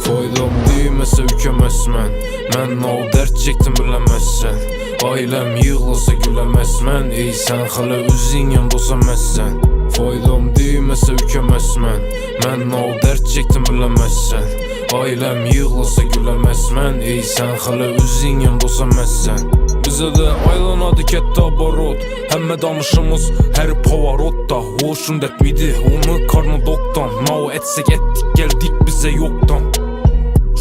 Foydam değmese ükemezmen. Mən o dert çektim bilemezsen. Ailem yığılsa gülemezmen. Ey sen hala özün yanımda olsamazsen. Foydam değmese ükemezmen. Mən o dert çektim bilemezsen. Ailem yığılsa gülemezmen. Ey sen hala özün yanımda olsamazsen. Bize de aylanadı ketdi abarot. Həmmə danışımız her pavarotda. Hoşun etmidi onu karnı doktan. Mao etsek ettik geldik bize yoktan.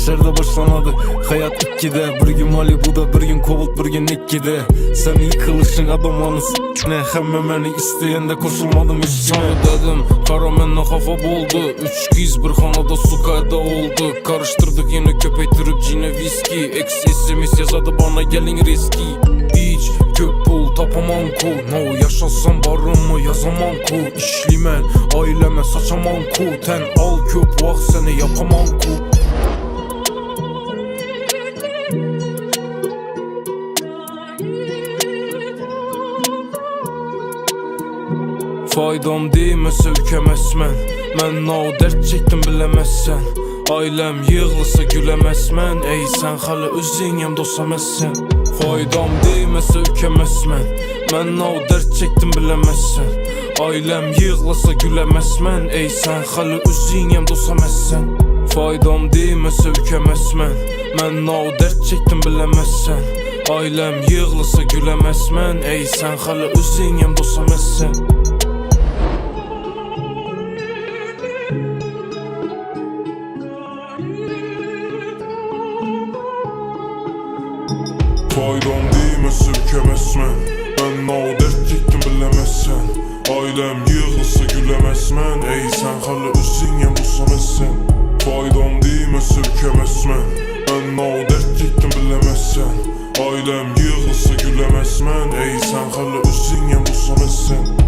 Şerde başlanadı hayat ikkide. Bir gün Malibu'da bir gün Kovult bir gün ikkide. Sen yıkılışın adamlarını s**ne. Hemme meni isteyende koşulmadım üstüne. Dedim kara menne kafa boldu. Üç kız bir hanada su kayda oldu. Karıştırdık yine köpeytirip cine viski. Ex SMS yazadı bana gelin riski. Hiç köp pul tapamam ku. No yaşasam barımı yazamam ku. İşlimen aileme saçamam ku. Ten al köp vak seni yapamam ku. Faydam değmese ükemezmen. Mən o dert çektim bilemezsen. Ailem yığılsa gülemezmen. Ey sen hala özün yanımda olsamazsen. Faydam değmese ükemezmen. Mən o dert çektim bilemezsen. Ailem yığılsa gülemezmen. Ey sen hala özün yanımda olsamazsen. Faydam değmese ükemezmen. Mən o dert çektim bilemezsen. Ailem yığılsa gülemezmen. Ey sen hala özün yanımda olsamazsen. Faydam değmese ükemezmen. Ben o dert çektim bilemezsen. Ailem yığılsa gülemezmen. Ey sen hala özün yanımda olsamazsen. Faydam değmese ükemezmen. Ben o dert çektim bilemezsen. Ailem yığılsa gülemezmen. Ey sen hala özün yanımda olsamazsen.